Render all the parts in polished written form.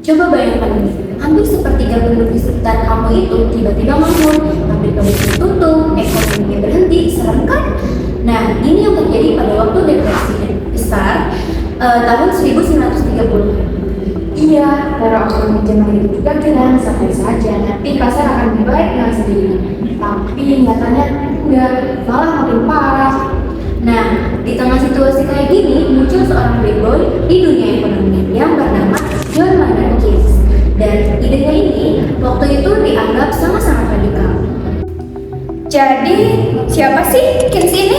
Coba bayangkan nih, hampir sepertiga penduduk di sekitar kamu itu tiba-tiba nganggur, pabrik-pabrik tutup, ekonominya berhenti, serem kan? Nah, ini yang terjadi pada waktu depresi besar tahun 1930-an. Iya, para ekonomi Jerman itu juga bilang santai saja, nanti pasar akan lebih baik dengan sendirinya. Tapi nyatanya enggak, malah makin parah. Nah, di tengah situasi kayak gini, muncul seorang playboy di dunia ekonomi yang bernama John Maynard Keynes. Dan idenya ini waktu itu dianggap sangat-sangat radikal. Jadi, siapa sih Keynes ini?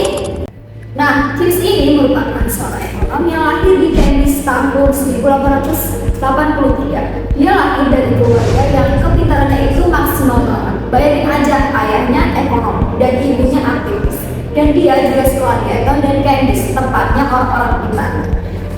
Nah, Keynes ini merupakan seorang ekonom yang lahir di Cambridge tahun 1883. Dia lahir dari keluarga yang kepintarannya itu maksimal banget. Bayangin aja, ayahnya ekonom dan ibunya aktivis. Dan dia juga sekolah di Eton dan Cambridge, tempatnya orang-orang pintar.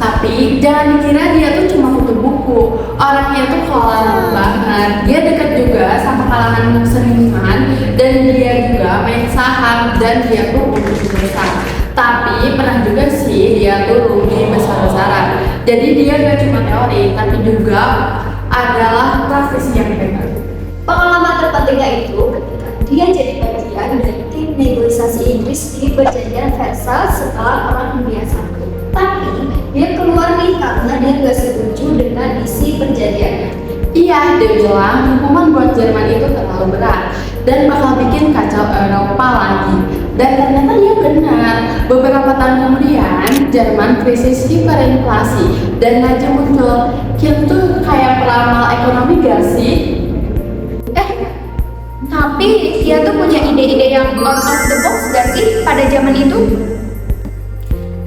Tapi jangan dikira dia tuh cuma kutu buku. Orangnya tuh kolot banget. Dia dekat juga sama kalangan seniman dan dia juga main saham dan dia tuh untung besar. Tapi pernah juga sih dia tuh rugi besar-besaran. Jadi dia gak cuma teori, tapi juga adalah praktisi yang benar. Pengalaman terpentingnya itu ketika dia jadi bagian dari tim negosiasi Inggris di perjanjian Versailles setelah Perang Dunia I. Tapi dia keluar nih karena dia nggak setuju dengan isi perjanjiannya. Iya, dia bilang hukuman buat Jerman itu terlalu berat dan bakal bikin kacau Eropa lagi. Dan ternyata dia benar. Beberapa tahun kemudian, Jerman krisis hiperinflasi dan laju muncul. Keynes tuh kayak peramal ekonomi gak sih? Tapi dia tuh punya ide-ide yang out of the box gak sih pada zaman itu?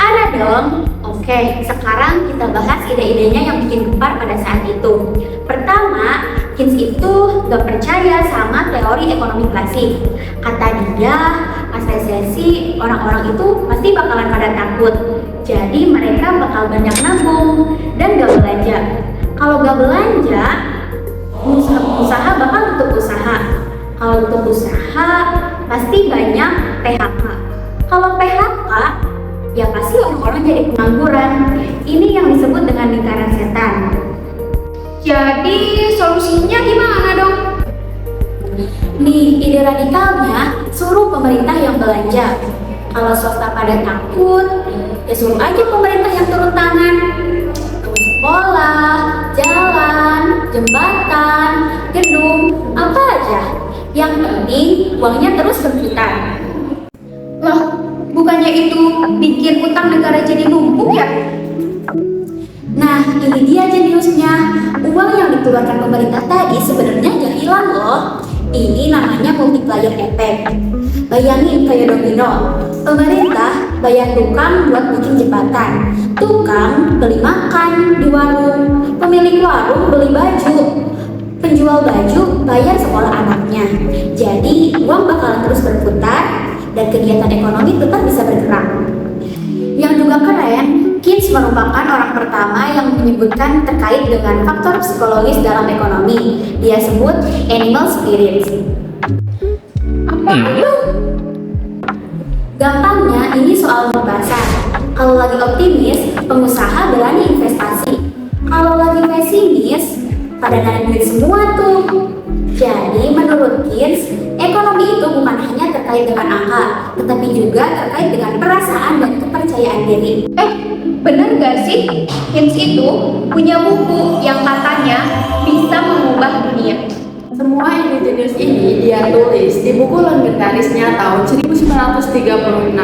Ada dong. Oke, sekarang kita bahas ide-idenya yang bikin gempar pada saat itu. Pertama, Keynes itu gak percaya sama teori ekonomi klasik. Kata dia, pas resesi, orang-orang itu pasti bakalan pada takut. Jadi mereka bakal banyak nabung dan gak belanja. Kalau gak belanja, usaha bakal tutup usaha. Kalau tutup usaha, pasti banyak PHK. Kalau PHK, ya pasti orang-orang jadi pengangguran. Ini yang disebut dengan lingkaran setan. Jadi, solusinya gimana dong? Nih, ide radikalnya suruh pemerintah yang belanja. Kalau swasta pada takut, ya suruh aja pemerintah yang turun tangan. Sekolah, jalan, jembatan, gedung, apa aja. Yang penting uangnya terus berputar. Loh, bukannya itu bikin utang negara jadi numpuk ya? Nah, ini dia jeniusnya. Uang yang dikeluarkan pemerintah tadi sebenarnya nggak hilang loh. Ini namanya multiplier effect. Bayangin kayak domino. Pemerintah bayar tukang buat bikin jembatan. Tukang beli makan di warung. Pemilik warung beli baju. Penjual baju bayar sekolah anaknya. Jadi uang bakalan terus berputar dan kegiatan ekonomi tetap bisa bergerak. Yang juga keren, Keynes merupakan orang pertama yang menyebutkan terkait dengan faktor psikologis dalam ekonomi. Dia sebut animal spirits. Apa itu? Gampangnya, ini soal mood pasar. Kalau lagi optimis, pengusaha berani investasi. Kalau lagi pesimis, pada narik duit semua tuh. Jadi menurut Keynes, ekonomi itu bukan hanya terkait dengan angka, tetapi juga terkait dengan perasaan dan kepercayaan diri. Bener gak sih? Keynes itu punya buku yang katanya bisa mengubah dunia. Semua ide jenius ini dia tulis di buku legendarisnya tahun 1936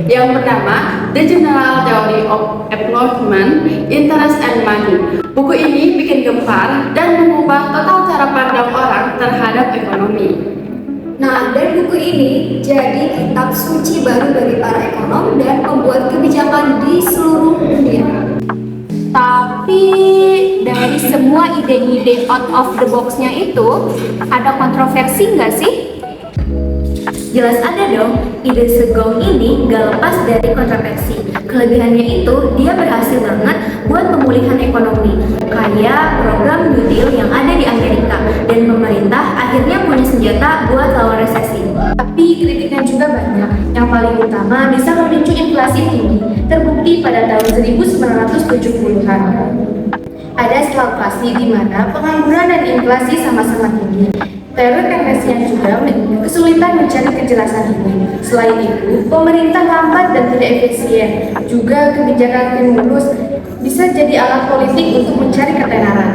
yang bernama The General Theory of Employment, Interest and Money. Buku ini bikin gempar dan mengubah total cara pandang orang terhadap ekonomi. Nah, dan buku ini jadi kitab suci baru bagi para ekonom dan pembuat kebijakan di seluruh dunia. Tapi dari semua ide-ide out of the box-nya itu, ada kontroversi nggak sih? Jelas ada dong, ide segong ini gak lepas dari kontroversi. Kelebihannya itu, dia berhasil banget buat pemulihan ekonomi. Kayak program New Deal yang ada di Amerika. Dan pemerintah akhirnya punya senjata buat lawan resesi. Tapi kritiknya juga banyak. Yang paling utama bisa memicu inflasi tinggi, terbukti pada tahun 1970-an. Ada stagflasi di mana pengangguran dan inflasi sama-sama tinggi. Teori Keynesian juga kesulitan mencari kejelasan ini. Selain itu, pemerintah lambat dan tidak efisien. Juga kebijakan stimulus bisa jadi alat politik untuk mencari ketenaran.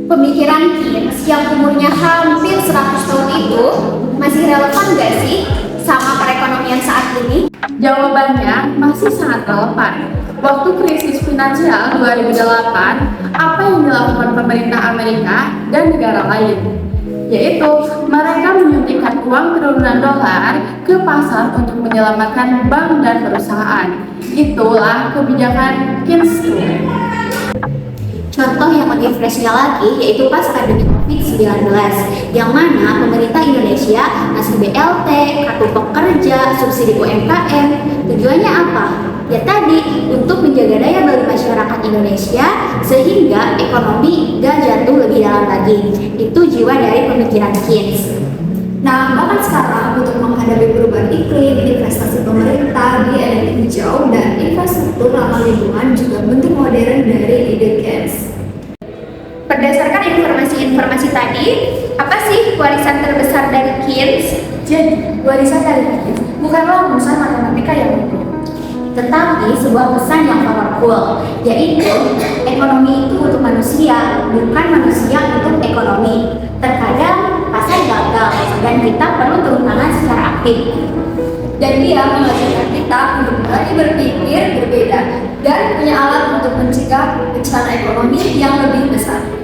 Pemikiran Keynes yang umurnya hampir 100 tahun itu masih relevan nggak sih sama perekonomian saat ini? Jawabannya masih sangat relevan. Waktu krisis finansial 2008, apa yang dilakukan pemerintah Amerika dan negara lain? Yaitu mereka menyuntikkan uang triliunan dolar ke pasar untuk menyelamatkan bank dan perusahaan. Itulah kebijakan Keynes. Contoh yang lebih freshnya lagi yaitu pas pandemi COVID-19, yang mana pemerintah Indonesia ngasih BLT, kartu pekerja, subsidi UMKM. Tujuannya apa? Ya tadi, untuk menjaga daya beli masyarakat Indonesia sehingga ekonomi gak jatuh lebih dalam lagi. Itu jiwa dari pemikiran Keynes. Nah, bahkan sekarang untuk menghadapi perubahan iklim, investasi pemerintah di energi hijau dan infrastruktur ramah lingkungan juga bentuk modern dari ide Keynes. Berdasarkan informasi-informasi tadi, apa sih warisan terbesar dari Keynes? Jadi, warisan dari Keynes bukanlah rumusan matematika yang mudah, tetapi sebuah pesan yang powerful, yaitu ekonomi itu untuk manusia, bukan manusia untuk ekonomi. Terkadang pasar gagal dan kita perlu turun tangan secara aktif. Dan dia mengajarkan kita untuk berani berpikir berbeda dan punya alat untuk mencegah bencana ekonomi yang lebih besar.